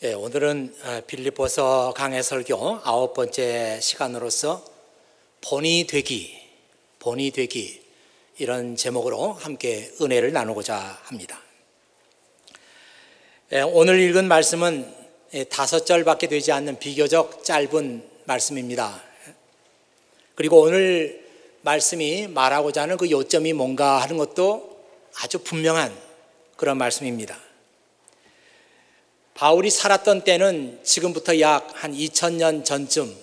오늘은 빌립보서 강해 설교 9번째 시간으로서 본이 되기 이런 제목으로 함께 은혜를 나누고자 합니다. 오늘 읽은 말씀은 5절밖에 되지 않는 비교적 짧은 말씀입니다. 그리고 오늘 말씀이 말하고자 하는 그 요점이 뭔가 하는 것도 아주 분명한 그런 말씀입니다. 바울이 살았던 때는 지금부터 약 한 2000년 전쯤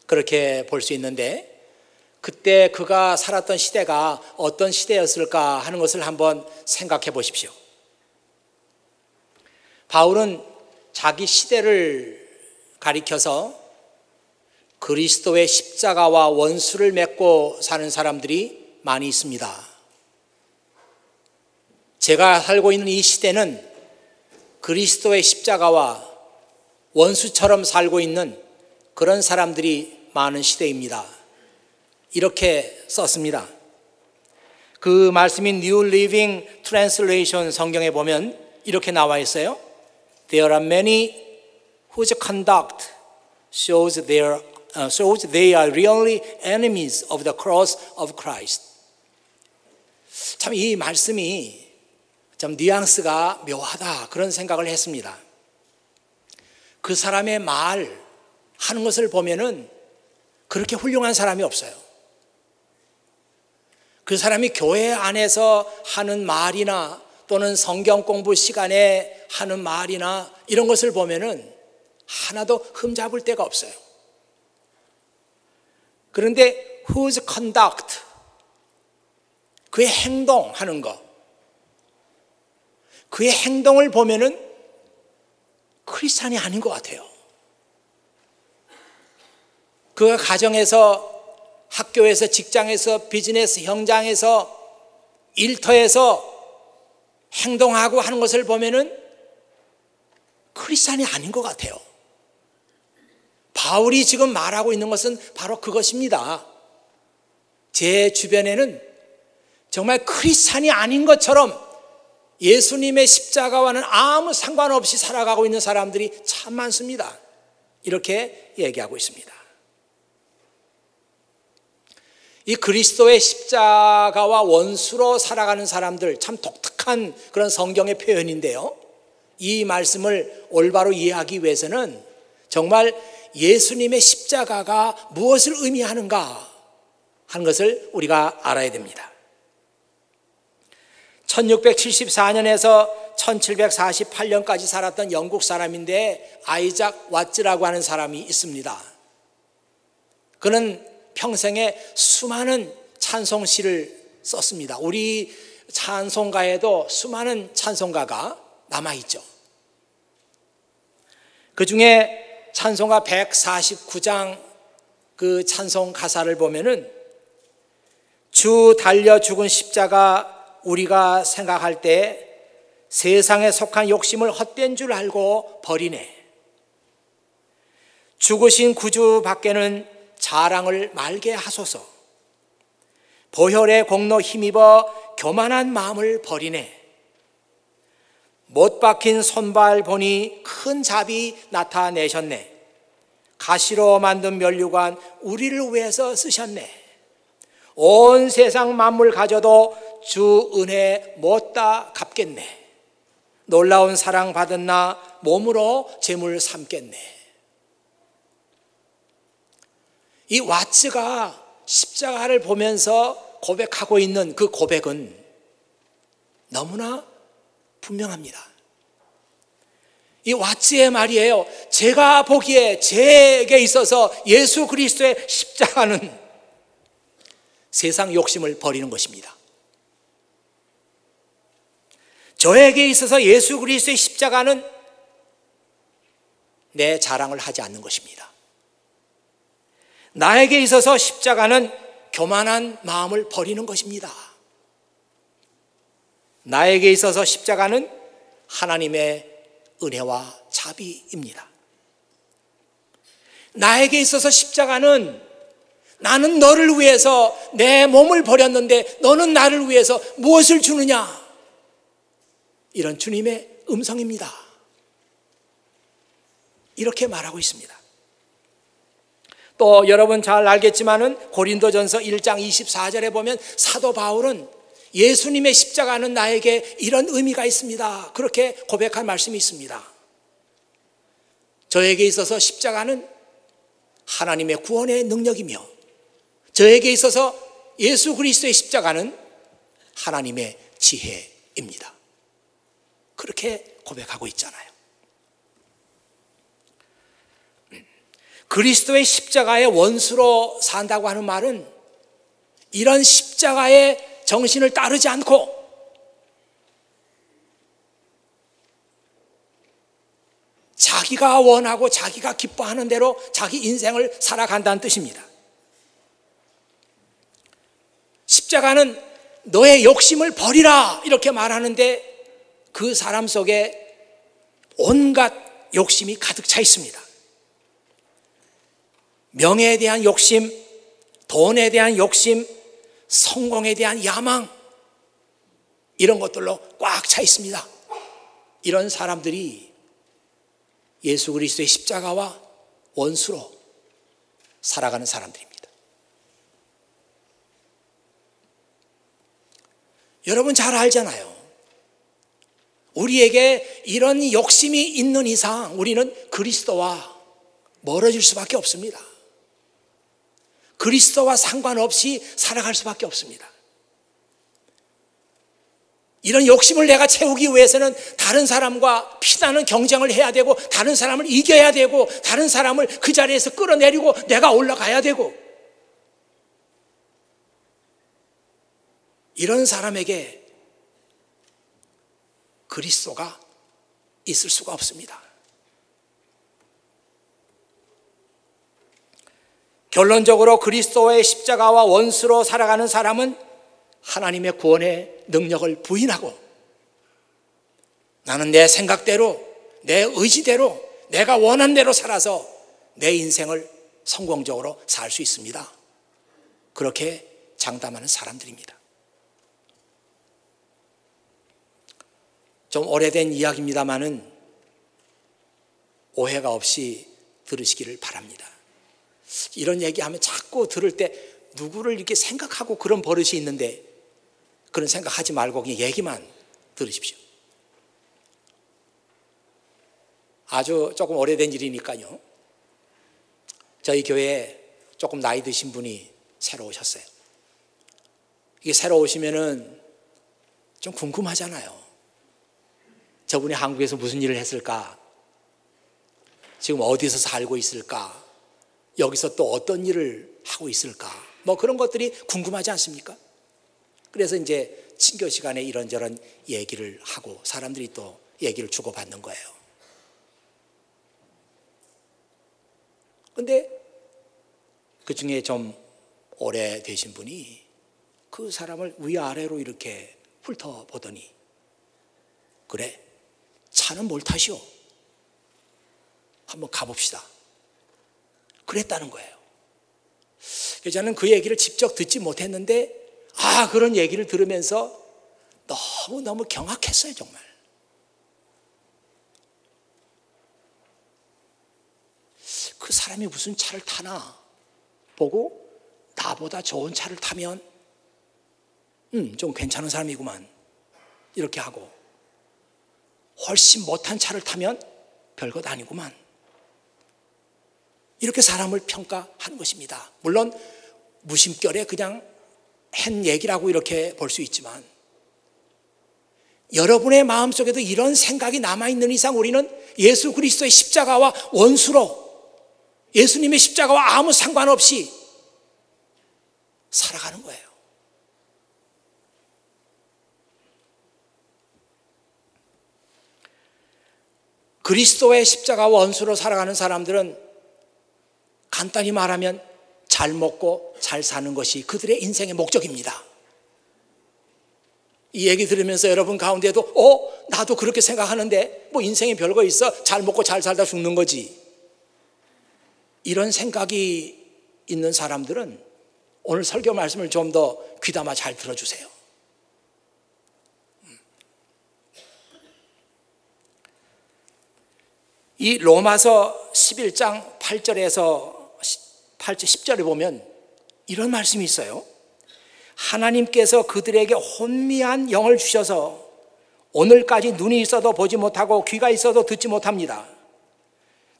그렇게 볼 수 있는데, 그때 그가 살았던 시대가 어떤 시대였을까 하는 것을 한번 생각해 보십시오. 바울은 자기 시대를 가리켜서 그리스도의 십자가와 원수를 맺고 사는 사람들이 많이 있습니다. 제가 살고 있는 이 시대는 그리스도의 십자가와 원수처럼 살고 있는 그런 사람들이 많은 시대입니다. 이렇게 썼습니다. 그 말씀이 New Living Translation 성경에 보면 이렇게 나와 있어요. There are many whose conduct shows they are really enemies of the cross of Christ. 참 이 말씀이 좀 뉘앙스가 묘하다 그런 생각을 했습니다. 그 사람의 말 하는 것을 보면은 그렇게 훌륭한 사람이 없어요. 그 사람이 교회 안에서 하는 말이나 또는 성경 공부 시간에 하는 말이나 이런 것을 보면은 하나도 흠잡을 데가 없어요. 그런데 whose conduct, 그의 행동하는 것, 그의 행동을 보면은 크리스찬이 아닌 것 같아요. 그가 가정에서, 학교에서, 직장에서, 비즈니스 현장에서, 일터에서 행동하고 하는 것을 보면은 크리스찬이 아닌 것 같아요. 바울이 지금 말하고 있는 것은 바로 그것입니다. 제 주변에는 정말 크리스찬이 아닌 것처럼 예수님의 십자가와는 아무 상관없이 살아가고 있는 사람들이 참 많습니다. 이렇게 얘기하고 있습니다. 이 그리스도의 십자가와 원수로 살아가는 사람들, 참 독특한 그런 성경의 표현인데요, 이 말씀을 올바로 이해하기 위해서는 정말 예수님의 십자가가 무엇을 의미하는가 하는 것을 우리가 알아야 됩니다. 1674년에서 1748년까지 살았던 영국 사람인데 아이작 왓즈라고 하는 사람이 있습니다. 그는 평생에 수많은 찬송시를 썼습니다. 우리 찬송가에도 수많은 찬송가가 남아있죠. 그 중에 찬송가 149장 그 찬송 가사를 보면은 주 달려 죽은 십자가 우리가 생각할 때 세상에 속한 욕심을 헛된 줄 알고 버리네. 죽으신 구주 밖에는 자랑을 말게 하소서. 보혈의 공로 힘입어 교만한 마음을 버리네. 못 박힌 손발 보니 큰 자비 나타내셨네. 가시로 만든 면류관 우리를 위해서 쓰셨네. 온 세상 만물 가져도 주 은혜 못다 갚겠네. 놀라운 사랑 받은 나 몸으로 재물 삼겠네. 이 왓츠가 십자가를 보면서 고백하고 있는 그 고백은 너무나 분명합니다. 이 왓츠의 말이에요. 제가 보기에 제게 있어서 예수 그리스도의 십자가는 세상 욕심을 버리는 것입니다. 저에게 있어서 예수 그리스도의 십자가는 내 자랑을 하지 않는 것입니다. 나에게 있어서 십자가는 교만한 마음을 버리는 것입니다. 나에게 있어서 십자가는 하나님의 은혜와 자비입니다. 나에게 있어서 십자가는 나는 너를 위해서 내 몸을 버렸는데 너는 나를 위해서 무엇을 주느냐? 이런 주님의 음성입니다. 이렇게 말하고 있습니다. 또 여러분 잘 알겠지만은 고린도전서 1장 24절에 보면 사도 바울은 예수님의 십자가는 나에게 이런 의미가 있습니다, 그렇게 고백한 말씀이 있습니다. 저에게 있어서 십자가는 하나님의 구원의 능력이며 저에게 있어서 예수 그리스도의 십자가는 하나님의 지혜입니다. 그렇게 고백하고 있잖아요. 그리스도의 십자가의 원수로 산다고 하는 말은 이런 십자가의 정신을 따르지 않고 자기가 원하고 자기가 기뻐하는 대로 자기 인생을 살아간다는 뜻입니다. 십자가는 너의 욕심을 버리라 이렇게 말하는데 그 사람 속에 온갖 욕심이 가득 차 있습니다. 명예에 대한 욕심, 돈에 대한 욕심, 성공에 대한 야망, 이런 것들로 꽉 차 있습니다. 이런 사람들이 예수 그리스도의 십자가와 원수로 살아가는 사람들입니다. 여러분 잘 알잖아요. 우리에게 이런 욕심이 있는 이상 우리는 그리스도와 멀어질 수밖에 없습니다. 그리스도와 상관없이 살아갈 수밖에 없습니다. 이런 욕심을 내가 채우기 위해서는 다른 사람과 피나는 경쟁을 해야 되고 다른 사람을 이겨야 되고 다른 사람을 그 자리에서 끌어내리고 내가 올라가야 되고, 이런 사람에게 그리스도가 있을 수가 없습니다. 결론적으로 그리스도의 십자가와 원수로 살아가는 사람은 하나님의 구원의 능력을 부인하고 나는 내 생각대로 내 의지대로 내가 원하는 대로 살아서 내 인생을 성공적으로 살 수 있습니다, 그렇게 장담하는 사람들입니다. 좀 오래된 이야기입니다마는 오해가 없이 들으시기를 바랍니다. 이런 얘기하면 자꾸 들을 때 누구를 이렇게 생각하고 그런 버릇이 있는데 그런 생각하지 말고 그냥 얘기만 들으십시오. 아주 조금 오래된 일이니까요. 저희 교회에 조금 나이 드신 분이 새로 오셨어요. 이게 새로 오시면은 좀 궁금하잖아요. 저분이 한국에서 무슨 일을 했을까? 지금 어디서 살고 있을까? 여기서 또 어떤 일을 하고 있을까? 뭐 그런 것들이 궁금하지 않습니까? 그래서 이제 친교 시간에 이런저런 얘기를 하고 사람들이 또 얘기를 주고받는 거예요. 근데 그 중에 좀 오래 되신 분이 그 사람을 위아래로 이렇게 훑어보더니, 그래, 차는 뭘 타시오? 한번 가봅시다. 그랬다는 거예요. 저는 그 얘기를 직접 듣지 못했는데 그런 얘기를 들으면서 너무너무 경악했어요. 정말. 그 사람이 무슨 차를 타나 보고 나보다 좋은 차를 타면 좀 괜찮은 사람이구만 이렇게 하고, 훨씬 못한 차를 타면 별것 아니구만 이렇게 사람을 평가하는 것입니다. 물론 무심결에 그냥 한 얘기라고 이렇게 볼 수 있지만 여러분의 마음속에도 이런 생각이 남아있는 이상 우리는 예수 그리스도의 십자가와 원수로, 예수님의 십자가와 아무 상관없이 살아가는 거예요. 그리스도의 십자가와 원수로 살아가는 사람들은 간단히 말하면 잘 먹고 잘 사는 것이 그들의 인생의 목적입니다. 이 얘기 들으면서 여러분 가운데도 나도 그렇게 생각하는데 뭐 인생에 별거 있어? 잘 먹고 잘 살다 죽는 거지. 이런 생각이 있는 사람들은 오늘 설교 말씀을 좀 더 귀담아 잘 들어주세요. 이 로마서 11장 8절에서 10절에 보면 이런 말씀이 있어요. 하나님께서 그들에게 혼미한 영을 주셔서 오늘까지 눈이 있어도 보지 못하고 귀가 있어도 듣지 못합니다.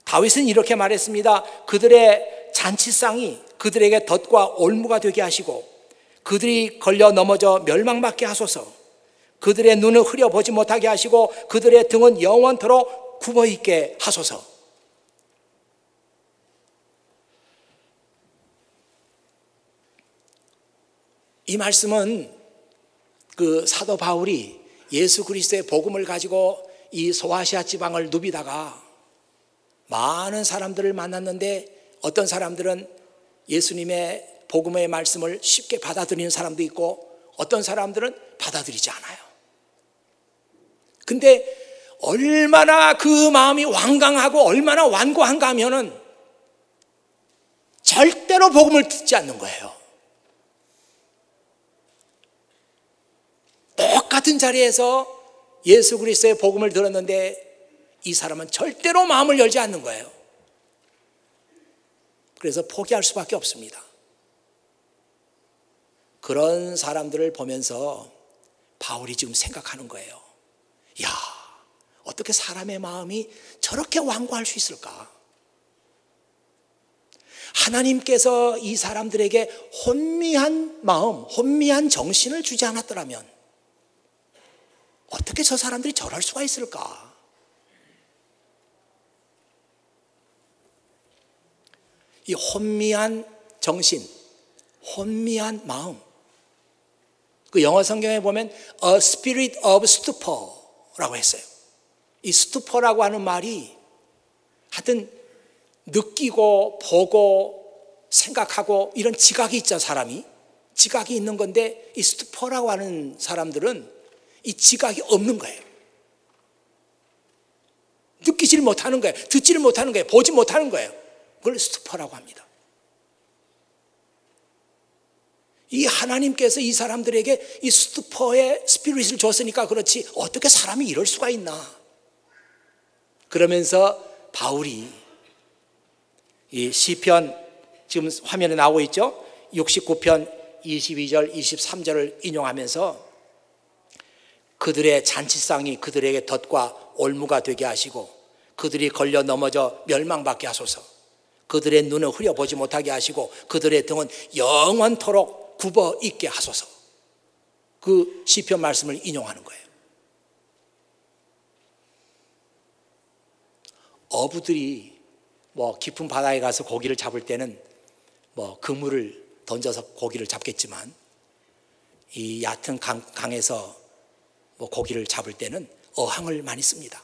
다윗은 이렇게 말했습니다. 그들의 잔치상이 그들에게 덫과 올무가 되게 하시고 그들이 걸려 넘어져 멸망받게 하소서. 그들의 눈을 흐려보지 못하게 하시고 그들의 등은 영원토록 굽어있게 하소서. 이 말씀은 그 사도 바울이 예수 그리스도의 복음을 가지고 이 소아시아 지방을 누비다가 많은 사람들을 만났는데 어떤 사람들은 예수님의 복음의 말씀을 쉽게 받아들이는 사람도 있고 어떤 사람들은 받아들이지 않아요. 근데 얼마나 그 마음이 완강하고 얼마나 완고한가 하면은 절대로 복음을 듣지 않는 거예요. 똑같은 자리에서 예수 그리스도의 복음을 들었는데 이 사람은 절대로 마음을 열지 않는 거예요. 그래서 포기할 수밖에 없습니다. 그런 사람들을 보면서 바울이 지금 생각하는 거예요. 야, 어떻게 사람의 마음이 저렇게 완고할 수 있을까? 하나님께서 이 사람들에게 혼미한 마음, 혼미한 정신을 주지 않았더라면 어떻게 저 사람들이 저럴 수가 있을까? 이 혼미한 정신, 혼미한 마음. 그 영어 성경에 보면 a spirit of stupor라고 했어요. 이 stupor라고 하는 말이 하여튼 느끼고 보고 생각하고 이런 지각이 있죠, 사람이. 지각이 있는 건데 이 stupor라고 하는 사람들은 이 지각이 없는 거예요. 느끼지를 못하는 거예요. 듣지를 못하는 거예요. 보지 못하는 거예요. 그걸 스투퍼라고 합니다. 이 하나님께서 이 사람들에게 이 스투퍼의 스피릿을 줬으니까 그렇지 어떻게 사람이 이럴 수가 있나. 그러면서 바울이 이 시편 지금 화면에 나오고 있죠. 69편 22절 23절을 인용하면서 그들의 잔치상이 그들에게 덫과 올무가 되게 하시고 그들이 걸려 넘어져 멸망받게 하소서. 그들의 눈을 흐려보지 못하게 하시고 그들의 등은 영원토록 굽어 있게 하소서. 그 시편 말씀을 인용하는 거예요. 어부들이 뭐 깊은 바다에 가서 고기를 잡을 때는 뭐 그물을 던져서 고기를 잡겠지만 이 얕은 강에서 뭐 고기를 잡을 때는 어항을 많이 씁니다.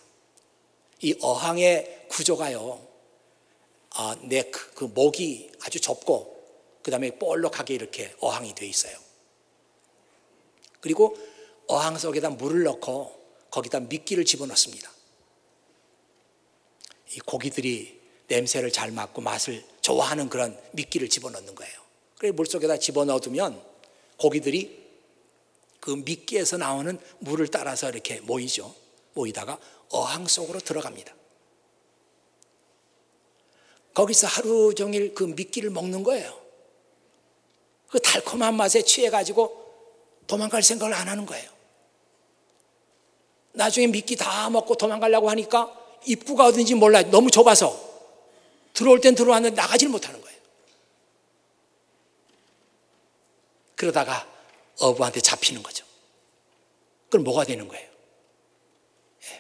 이 어항의 구조가요, 내 그 목이 아주 좁고 그 다음에 볼록하게 이렇게 어항이 되어 있어요. 그리고 어항 속에다 물을 넣고 거기다 미끼를 집어넣습니다. 이 고기들이 냄새를 잘 맡고 맛을 좋아하는 그런 미끼를 집어넣는 거예요. 그래서 물속에다 집어넣어두면 고기들이 그 미끼에서 나오는 물을 따라서 이렇게 모이죠. 모이다가 어항 속으로 들어갑니다. 거기서 하루 종일 그 미끼를 먹는 거예요. 그 달콤한 맛에 취해가지고 도망갈 생각을 안 하는 거예요. 나중에 미끼 다 먹고 도망가려고 하니까 입구가 어딘지 몰라요. 너무 좁아서 들어올 땐 들어왔는데 나가질 못하는 거예요. 그러다가 어부한테 잡히는 거죠. 그럼 뭐가 되는 거예요?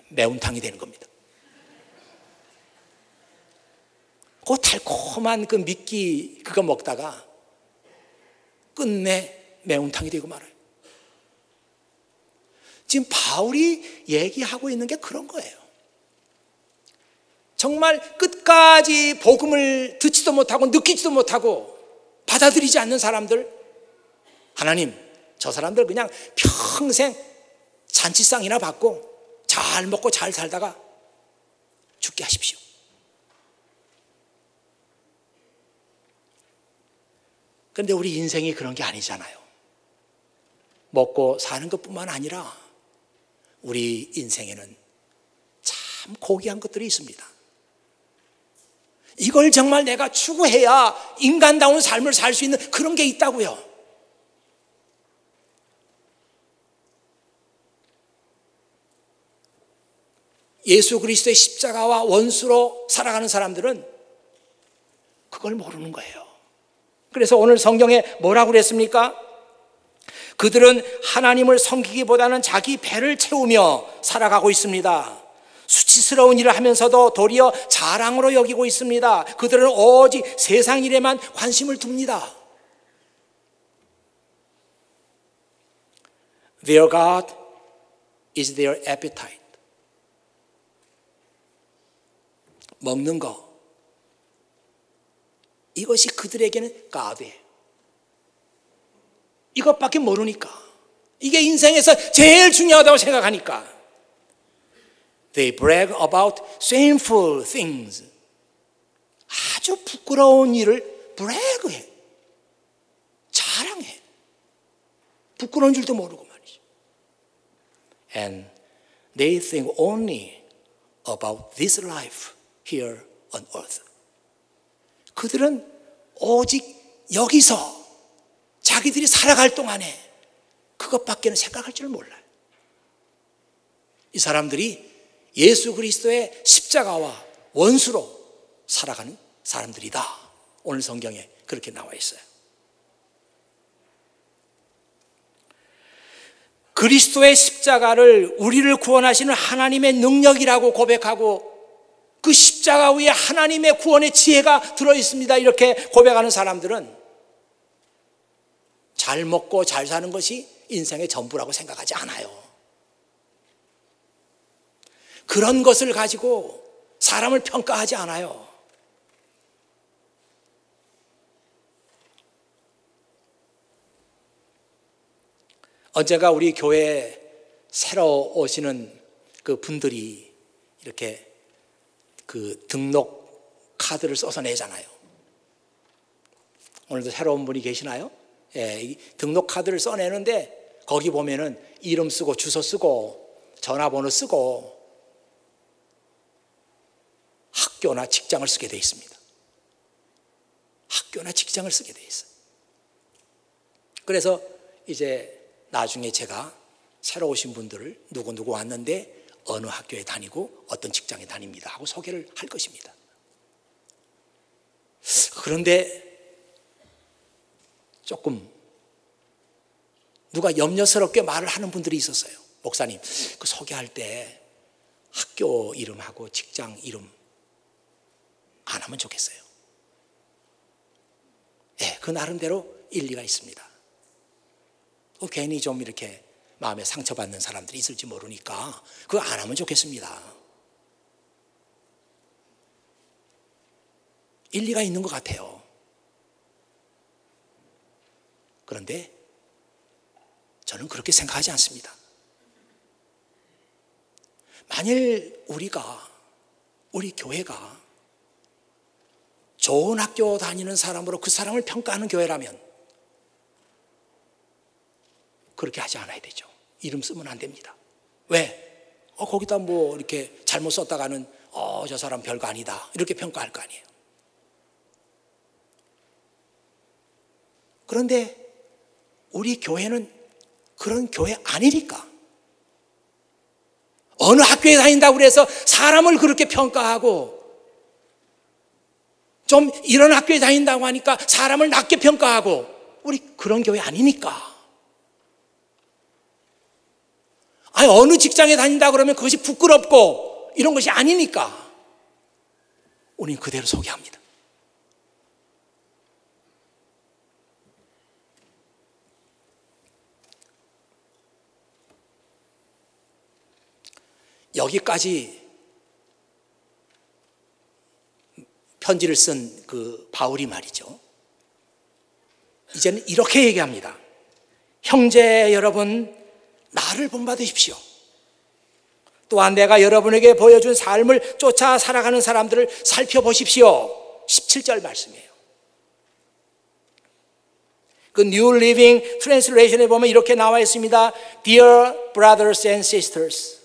매운탕이 되는 겁니다. 그 달콤한 그 미끼 그거 먹다가 끝내 매운탕이 되고 말아요. 지금 바울이 얘기하고 있는 게 그런 거예요. 정말 끝까지 복음을 듣지도 못하고 느끼지도 못하고 받아들이지 않는 사람들, 하나님 저 사람들 그냥 평생 잔치상이나 받고 잘 먹고 잘 살다가 죽게 하십시오. 그런데 우리 인생이 그런 게 아니잖아요. 먹고 사는 것뿐만 아니라 우리 인생에는 참 고귀한 것들이 있습니다. 이걸 정말 내가 추구해야 인간다운 삶을 살 수 있는 그런 게 있다고요. 예수 그리스도의 십자가와 원수로 살아가는 사람들은 그걸 모르는 거예요. 그래서 오늘 성경에 뭐라고 그랬습니까? 그들은 하나님을 섬기기보다는 자기 배를 채우며 살아가고 있습니다. 수치스러운 일을 하면서도 도리어 자랑으로 여기고 있습니다. 그들은 오직 세상 일에만 관심을 둡니다. Their God is their appetite. 먹는 거, 이것이 그들에게는 God예요. 이것밖에 모르니까, 이게 인생에서 제일 중요하다고 생각하니까 They brag about shameful things. 아주 부끄러운 일을 brag해, 자랑해. 부끄러운 줄도 모르고 말이죠. And they think only about this life here on earth. 그들은 오직 여기서 자기들이 살아갈 동안에 그것밖에는 생각할 줄 몰라요. 이 사람들이 예수 그리스도의 십자가와 원수로 살아가는 사람들이다. 오늘 성경에 그렇게 나와 있어요. 그리스도의 십자가를 우리를 구원하시는 하나님의 능력이라고 고백하고 그 십자가 위에 하나님의 구원의 지혜가 들어있습니다. 이렇게 고백하는 사람들은 잘 먹고 잘 사는 것이 인생의 전부라고 생각하지 않아요. 그런 것을 가지고 사람을 평가하지 않아요. 언젠가 우리 교회에 새로 오시는 그 분들이 이렇게 그 등록 카드를 써서 내잖아요. 오늘도 새로운 분이 계시나요? 예, 이 등록 카드를 써내는데 거기 보면은 이름 쓰고 주소 쓰고 전화번호 쓰고 학교나 직장을 쓰게 돼 있습니다. 학교나 직장을 쓰게 돼 있어요. 그래서 이제 나중에 제가 새로 오신 분들을 누구 왔는데 어느 학교에 다니고 어떤 직장에 다닙니다 하고 소개를 할 것입니다. 그런데 조금 누가 염려스럽게 말을 하는 분들이 있었어요. 목사님, 그 소개할 때 학교 이름하고 직장 이름 안 하면 좋겠어요. 네, 그 나름대로 일리가 있습니다. 괜히 좀 이렇게 마음에 상처받는 사람들이 있을지 모르니까 그거 안 하면 좋겠습니다. 일리가 있는 것 같아요. 그런데 저는 그렇게 생각하지 않습니다. 만일 우리 교회가 좋은 학교 다니는 사람으로 그 사람을 평가하는 교회라면 그렇게 하지 않아야 되죠. 이름 쓰면 안 됩니다. 왜? 거기다 뭐 이렇게 잘못 썼다가는 저 사람 별거 아니다 이렇게 평가할 거 아니에요. 그런데 우리 교회는 그런 교회 아니니까 어느 학교에 다닌다고 그래서 사람을 그렇게 평가하고 좀 이런 학교에 다닌다고 하니까 사람을 낮게 평가하고 우리 그런 교회 아니니까. 아니 어느 직장에 다닌다 그러면 그것이 부끄럽고 이런 것이 아니니까 우리는 그대로 소개합니다. 여기까지 편지를 쓴 그 바울이 말이죠. 이제는 이렇게 얘기합니다. 형제 여러분, 나를 본받으십시오. 또한 내가 여러분에게 보여준 삶을 쫓아 살아가는 사람들을 살펴보십시오. 17절 말씀이에요. 그 New Living Translation에 보면 이렇게 나와 있습니다. Dear brothers and sisters,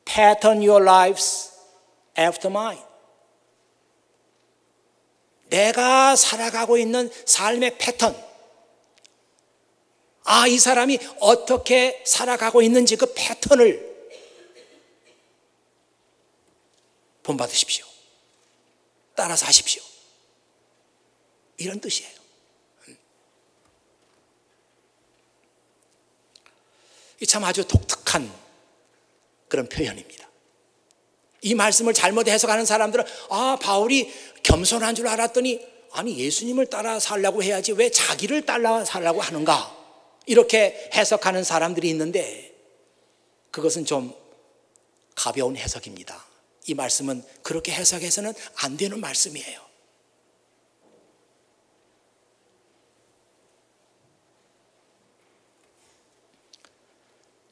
pattern your lives after mine. 내가 살아가고 있는 삶의 패턴, 이 사람이 어떻게 살아가고 있는지 그 패턴을 본받으십시오. 따라서 하십시오. 이런 뜻이에요. 이 참 아주 독특한 그런 표현입니다. 이 말씀을 잘못 해석하는 사람들은 바울이 겸손한 줄 알았더니 아니 예수님을 따라 살려고 해야지 왜 자기를 따라 살려고 하는가, 이렇게 해석하는 사람들이 있는데 그것은 좀 가벼운 해석입니다. 이 말씀은 그렇게 해석해서는 안 되는 말씀이에요.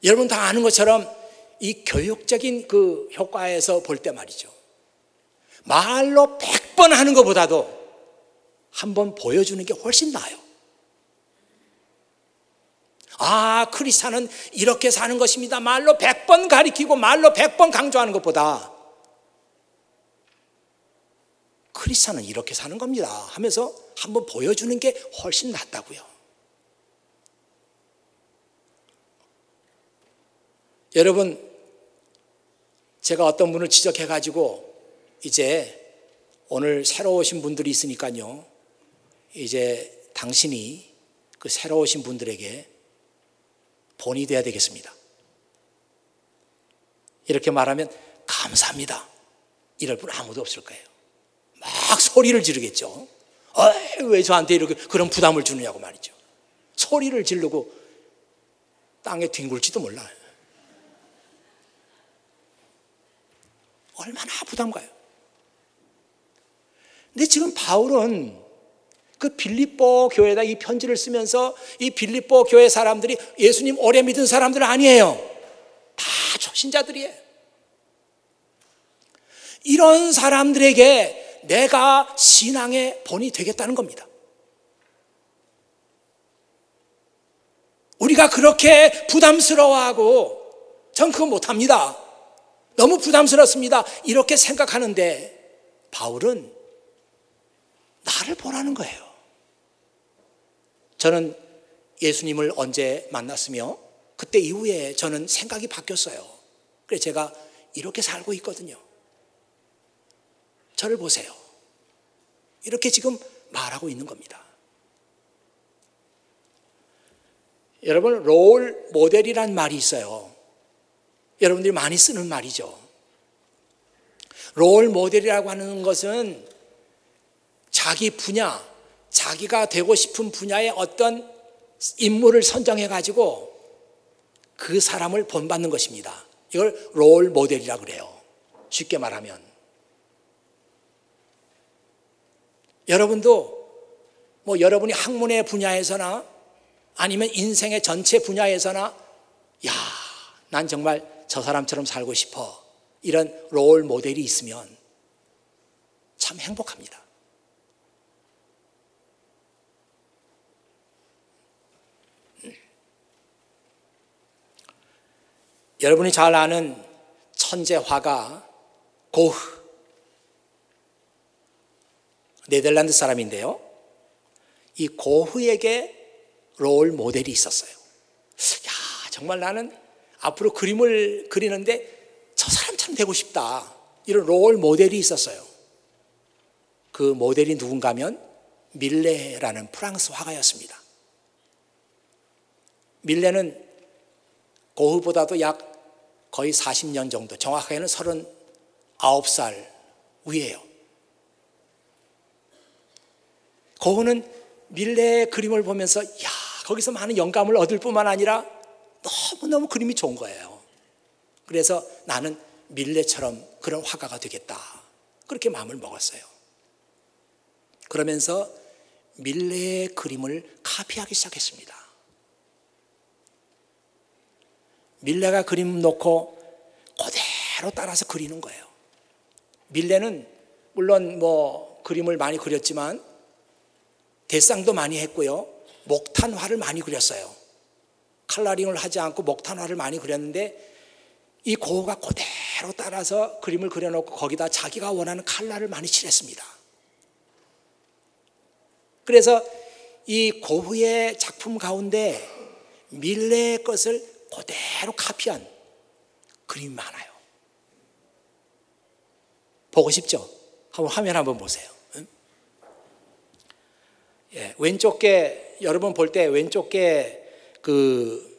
여러분 다 아는 것처럼 이 교육적인 그 효과에서 볼 때 말이죠, 말로 100번 하는 것보다도 한번 보여주는 게 훨씬 나아요. 크리스찬은 이렇게 사는 것입니다. 말로 100번 가리키고 말로 100번 강조하는 것보다 크리스찬은 이렇게 사는 겁니다 하면서 한번 보여주는 게 훨씬 낫다고요. 여러분, 제가 어떤 분을 지적해가지고 이제 오늘 새로 오신 분들이 있으니까요, 이제 당신이 그 새로 오신 분들에게 본이 돼야 되겠습니다. 이렇게 말하면 감사합니다 이럴 분 아무도 없을 거예요. 막 소리를 지르겠죠. 왜 저한테 이렇게 그런 부담을 주느냐고 말이죠. 소리를 지르고 땅에 뒹굴지도 몰라요. 얼마나 부담 가요. 근데 지금 바울은 그 빌립보 교회에다 이 편지를 쓰면서 이 빌립보 교회 사람들이 예수님 오래 믿은 사람들 아니에요. 다 초신자들이에요. 이런 사람들에게 내가 신앙의 본이 되겠다는 겁니다. 우리가 그렇게 부담스러워하고 전 그거 못합니다, 너무 부담스럽습니다 이렇게 생각하는데 바울은 나를 보라는 거예요. 저는 예수님을 언제 만났으며 그때 이후에 저는 생각이 바뀌었어요. 그래서 제가 이렇게 살고 있거든요. 저를 보세요. 이렇게 지금 말하고 있는 겁니다. 여러분, 롤 모델이란 말이 있어요. 여러분들이 많이 쓰는 말이죠. 롤 모델이라고 하는 것은 자기 분야, 자기가 되고 싶은 분야의 어떤 인물을 선정해 가지고 그 사람을 본받는 것입니다. 이걸 롤 모델이라고 그래요. 쉽게 말하면 여러분도 여러분이 학문의 분야에서나 아니면 인생의 전체 분야에서나 난 정말 저 사람처럼 살고 싶어, 이런 롤 모델이 있으면 참 행복합니다. 여러분이 잘 아는 천재 화가 고흐, 네덜란드 사람인데요, 이 고흐에게 롤 모델이 있었어요. 정말 나는 앞으로 그림을 그리는데 저 사람처럼 되고 싶다, 이런 롤 모델이 있었어요. 그 모델이 누군가 하면 밀레라는 프랑스 화가였습니다. 밀레는 고흐보다도 약 거의 40년 정도, 정확하게는 39살 위에요. 고흐는 밀레의 그림을 보면서 거기서 많은 영감을 얻을 뿐만 아니라 너무너무 그림이 좋은 거예요. 그래서 나는 밀레처럼 그런 화가가 되겠다, 그렇게 마음을 먹었어요. 그러면서 밀레의 그림을 카피하기 시작했습니다. 밀레가 그림 놓고 그대로 따라서 그리는 거예요. 밀레는 물론 그림을 많이 그렸지만 대상도 많이 했고요, 목탄화를 많이 그렸어요. 컬러링을 하지 않고 목탄화를 많이 그렸는데 이 고흐가 그대로 따라서 그림을 그려놓고 거기다 자기가 원하는 컬러를 많이 칠했습니다. 그래서 이 고흐의 작품 가운데 밀레의 것을 그대로 카피한 그림이 많아요. 보고 싶죠? 한번 화면 한번 보세요. 예, 왼쪽 게 여러분 볼 때 왼쪽 게 그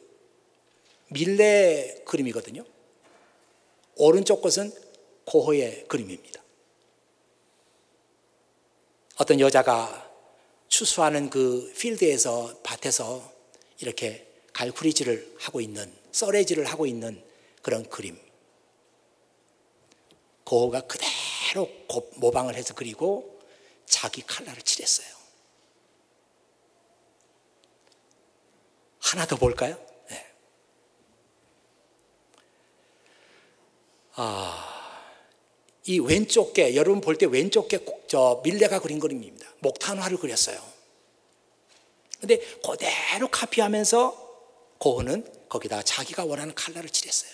밀레 그림이거든요. 오른쪽 것은 고흐의 그림입니다. 어떤 여자가 추수하는 그 필드에서 밭에서 이렇게 갈쿠리질을 하고 있는, 썰애질을 하고 있는 그런 그림. 고흐가 그대로 모방을 해서 그리고 자기 칼라를 칠했어요. 하나 더 볼까요? 네. 이 왼쪽 게, 여러분 볼 때 왼쪽 게 저 밀레가 그린 그림입니다. 목탄화를 그렸어요. 근데 그대로 카피하면서 고흐는 거기다가 자기가 원하는 컬러를 칠했어요.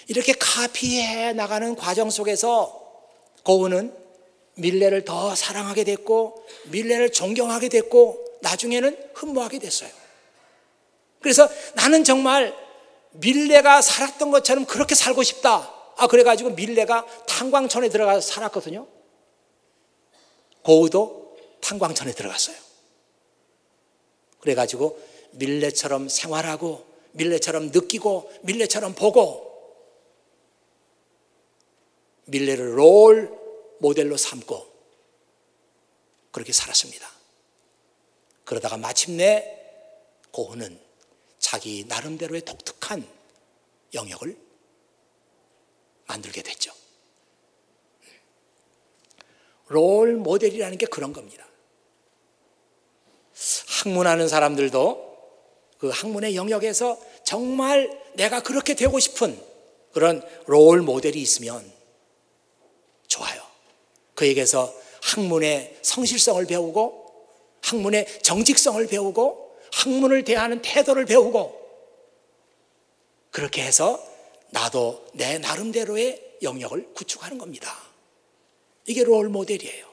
이렇게 카피해 나가는 과정 속에서 고흐는 밀레를 더 사랑하게 됐고 밀레를 존경하게 됐고 나중에는 흠모하게 됐어요. 그래서 나는 정말 밀레가 살았던 것처럼 그렇게 살고 싶다. 그래가지고 밀레가 탄광촌에 들어가서 살았거든요. 고흐도 탄광촌에 들어갔어요. 그래가지고 밀레처럼 생활하고 밀레처럼 느끼고 밀레처럼 보고 밀레를 롤 모델로 삼고 그렇게 살았습니다. 그러다가 마침내 고흐는 자기 나름대로의 독특한 영역을 만들게 됐죠. 롤 모델이라는 게 그런 겁니다. 학문하는 사람들도 그 학문의 영역에서 정말 내가 그렇게 되고 싶은 그런 롤 모델이 있으면 좋아요. 그에게서 학문의 성실성을 배우고 학문의 정직성을 배우고 학문을 대하는 태도를 배우고 그렇게 해서 나도 내 나름대로의 영역을 구축하는 겁니다. 이게 롤 모델이에요.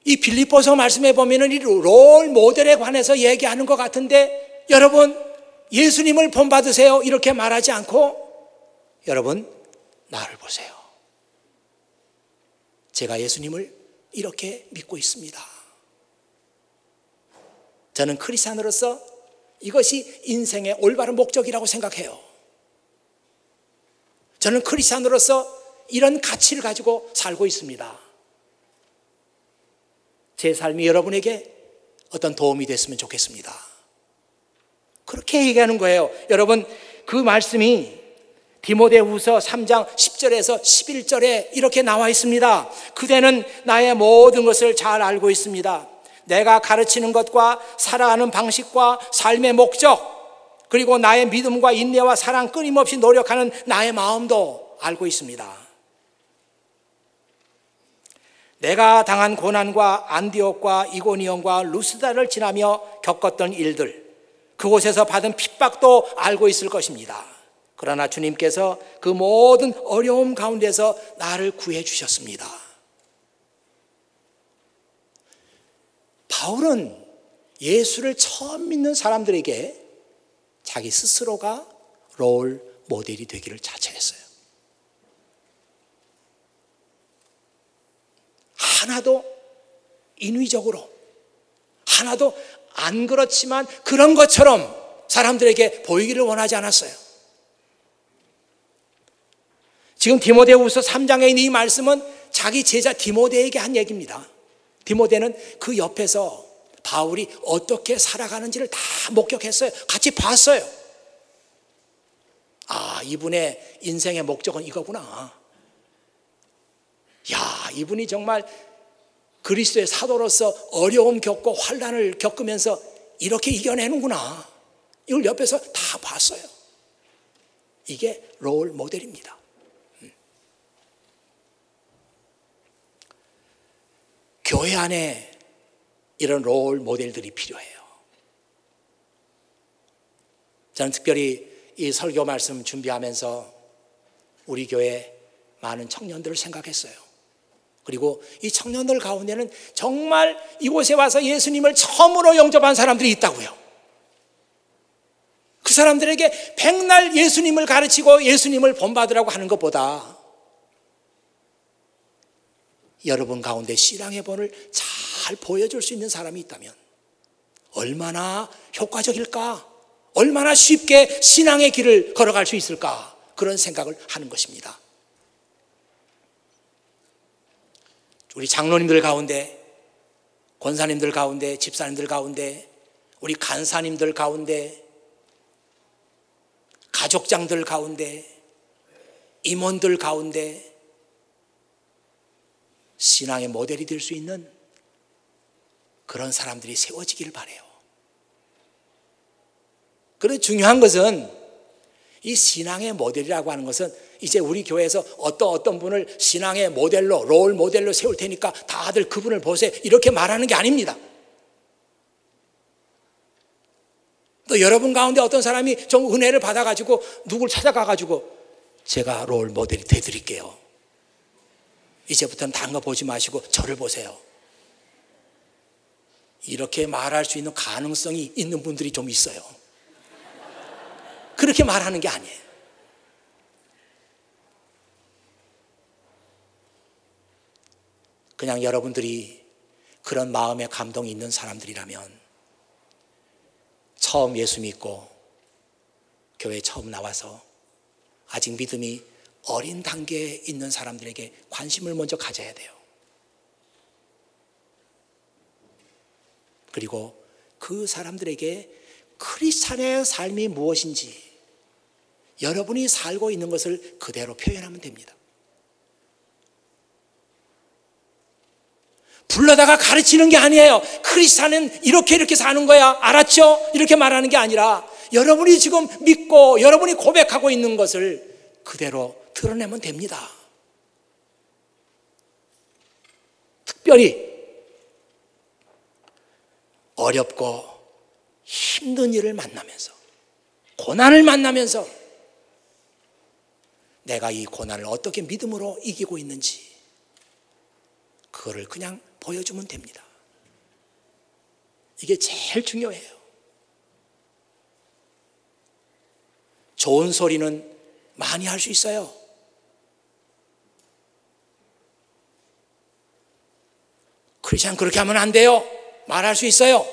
이 빌립보서 말씀에 보면은 이 롤 모델에 관해서 얘기하는 것 같은데 여러분 예수님을 본받으세요 이렇게 말하지 않고 여러분 나를 보세요. 제가 예수님을 이렇게 믿고 있습니다. 저는 크리스찬으로서 이것이 인생의 올바른 목적이라고 생각해요. 저는 크리스찬으로서 이런 가치를 가지고 살고 있습니다. 제 삶이 여러분에게 어떤 도움이 됐으면 좋겠습니다. 그렇게 얘기하는 거예요. 여러분 그 말씀이 디모데후서 3장 10절에서 11절에 이렇게 나와 있습니다. 그대는 나의 모든 것을 잘 알고 있습니다. 내가 가르치는 것과 살아가는 방식과 삶의 목적 그리고 나의 믿음과 인내와 사랑 끊임없이 노력하는 나의 마음도 알고 있습니다. 내가 당한 고난과 안디옥과 이고니온과 루스다를 지나며 겪었던 일들 그곳에서 받은 핍박도 알고 있을 것입니다. 그러나 주님께서 그 모든 어려움 가운데서 나를 구해 주셨습니다. 바울은 예수를 처음 믿는 사람들에게 자기 스스로가 롤 모델이 되기를 자처했어요. 하나도 인위적으로 하나도 안 그렇지만 그런 것처럼 사람들에게 보이기를 원하지 않았어요. 지금 디모데후서 3장에 있는 이 말씀은 자기 제자 디모데에게 한 얘기입니다. 디모데는 그 옆에서 바울이 어떻게 살아가는지를 다 목격했어요. 같이 봤어요. 이분의 인생의 목적은 이거구나. 이분이 정말 그리스도의 사도로서 어려움 겪고 환난을 겪으면서 이렇게 이겨내는구나. 이걸 옆에서 다 봤어요. 이게 롤 모델입니다. 교회 안에 이런 롤 모델들이 필요해요. 저는 특별히 이 설교 말씀 준비하면서 우리 교회 많은 청년들을 생각했어요. 그리고 이 청년들 가운데는 정말 이곳에 와서 예수님을 처음으로 영접한 사람들이 있다고요. 그 사람들에게 백날 예수님을 가르치고 예수님을 본받으라고 하는 것보다 여러분 가운데 신앙의 본을 잘 보여줄 수 있는 사람이 있다면 얼마나 효과적일까? 얼마나 쉽게 신앙의 길을 걸어갈 수 있을까? 그런 생각을 하는 것입니다. 우리 장로님들 가운데, 권사님들 가운데, 집사님들 가운데, 우리 간사님들 가운데, 가족장들 가운데, 임원들 가운데 신앙의 모델이 될 수 있는 그런 사람들이 세워지기를 바라요. 그런데 중요한 것은 이 신앙의 모델이라고 하는 것은 이제 우리 교회에서 어떤 분을 신앙의 모델로, 롤 모델로 세울 테니까 다들 그분을 보세요, 이렇게 말하는 게 아닙니다. 또 여러분 가운데 어떤 사람이 좀 은혜를 받아가지고 누굴 찾아가가지고 제가 롤 모델이 되드릴게요, 이제부터는 다른 거 보지 마시고 저를 보세요, 이렇게 말할 수 있는 가능성이 있는 분들이 좀 있어요. 그렇게 말하는 게 아니에요. 그냥 여러분들이 그런 마음의 감동이 있는 사람들이라면 처음 예수 믿고 교회에 처음 나와서 아직 믿음이 어린 단계에 있는 사람들에게 관심을 먼저 가져야 돼요. 그리고 그 사람들에게 크리스찬의 삶이 무엇인지 여러분이 살고 있는 것을 그대로 표현하면 됩니다. 불러다가 가르치는 게 아니에요. 크리스찬은 이렇게 사는 거야, 알았죠? 이렇게 말하는 게 아니라 여러분이 지금 믿고 여러분이 고백하고 있는 것을 그대로 드러내면 됩니다. 특별히 어렵고 힘든 일을 만나면서, 고난을 만나면서 내가 이 고난을 어떻게 믿음으로 이기고 있는지 그거를 그냥 보여주면 됩니다. 이게 제일 중요해요. 좋은 소리는 많이 할 수 있어요. 크리스찬 그렇게 하면 안 돼요, 말할 수 있어요.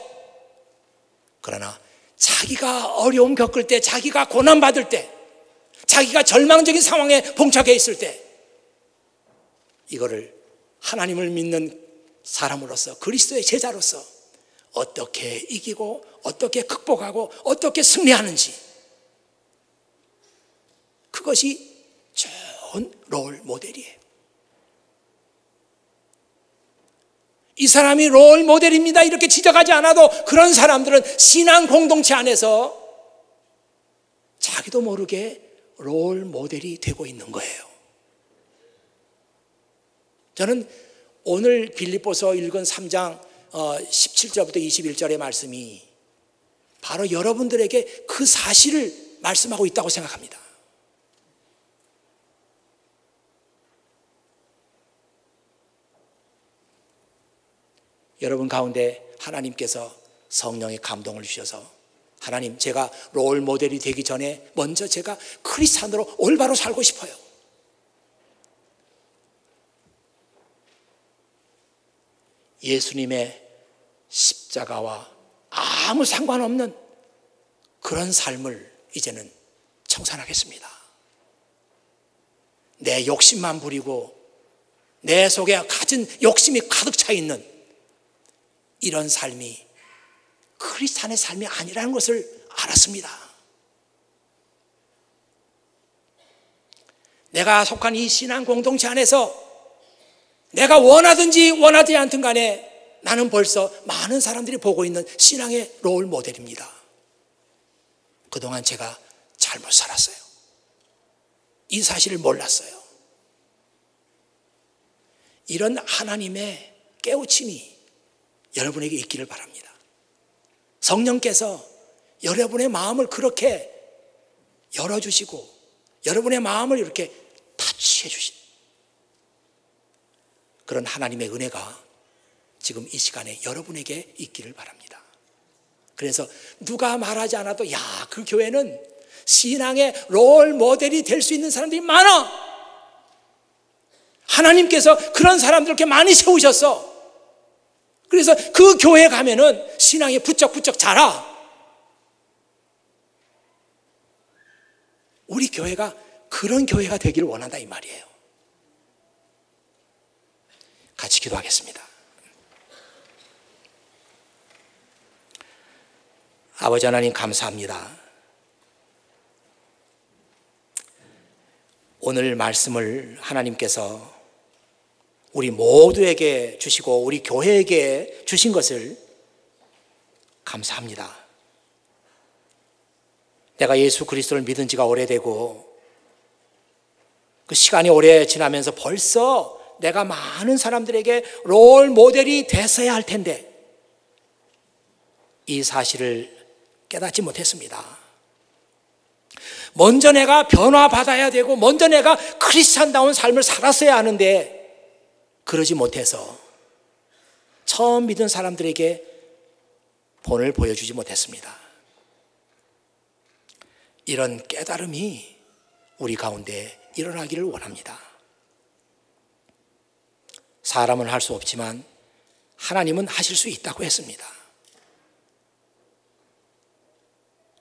그러나 자기가 어려움 겪을 때, 자기가 고난받을 때, 자기가 절망적인 상황에 봉착해 있을 때 이거를 하나님을 믿는 사람으로서, 그리스도의 제자로서 어떻게 이기고 어떻게 극복하고 어떻게 승리하는지, 그것이 좋은 롤 모델이에요. 이 사람이 롤 모델입니다 이렇게 지적하지 않아도 그런 사람들은 신앙 공동체 안에서 자기도 모르게 롤 모델이 되고 있는 거예요. 저는 오늘 빌립보서 읽은 3장 17절부터 21절의 말씀이 바로 여러분들에게 그 사실을 말씀하고 있다고 생각합니다. 여러분 가운데 하나님께서 성령의 감동을 주셔서 하나님, 제가 롤 모델이 되기 전에 먼저 제가 크리스찬으로 올바로 살고 싶어요. 예수님의 십자가와 아무 상관없는 그런 삶을 이제는 청산하겠습니다. 내 욕심만 부리고 내 속에 가진 욕심이 가득 차 있는 이런 삶이 크리스찬의 삶이 아니라는 것을 알았습니다. 내가 속한 이 신앙 공동체 안에서 내가 원하든지 원하지 않든 간에 나는 벌써 많은 사람들이 보고 있는 신앙의 롤 모델입니다. 그동안 제가 잘못 살았어요. 이 사실을 몰랐어요. 이런 하나님의 깨우침이 여러분에게 있기를 바랍니다. 성령께서 여러분의 마음을 그렇게 열어주시고 여러분의 마음을 이렇게 터치해 주신, 그런 하나님의 은혜가 지금 이 시간에 여러분에게 있기를 바랍니다. 그래서 누가 말하지 않아도 야, 그 교회는 신앙의 롤 모델이 될 수 있는 사람들이 많아. 하나님께서 그런 사람들 이렇게 많이 세우셨어. 그래서 그 교회 가면은 신앙이 부쩍부쩍 자라. 우리 교회가 그런 교회가 되기를 원한다 이 말이에요. 같이 기도하겠습니다. 아버지 하나님 감사합니다. 오늘 말씀을 하나님께서 우리 모두에게 주시고 우리 교회에게 주신 것을 감사합니다. 내가 예수 그리스도를 믿은 지가 오래되고 그 시간이 오래 지나면서 벌써 내가 많은 사람들에게 롤 모델이 됐어야 할 텐데 이 사실을 깨닫지 못했습니다. 먼저 내가 변화받아야 되고 먼저 내가 크리스찬다운 삶을 살았어야 하는데 그러지 못해서 처음 믿은 사람들에게 본을 보여주지 못했습니다. 이런 깨달음이 우리 가운데 일어나기를 원합니다. 사람은 할 수 없지만 하나님은 하실 수 있다고 했습니다.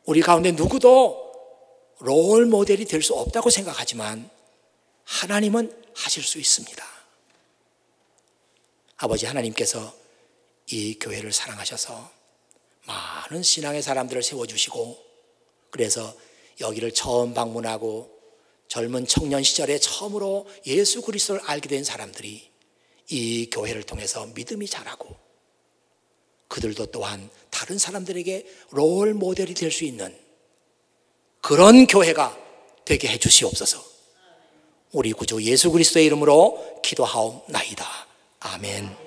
우리 가운데 누구도 롤 모델이 될 수 없다고 생각하지만 하나님은 하실 수 있습니다. 아버지 하나님께서 이 교회를 사랑하셔서 많은 신앙의 사람들을 세워주시고 그래서 여기를 처음 방문하고 젊은 청년 시절에 처음으로 예수 그리스도를 알게 된 사람들이 이 교회를 통해서 믿음이 자라고 그들도 또한 다른 사람들에게 롤 모델이 될 수 있는 그런 교회가 되게 해 주시옵소서. 우리 구주 예수 그리스도의 이름으로 기도하옵나이다. 아멘.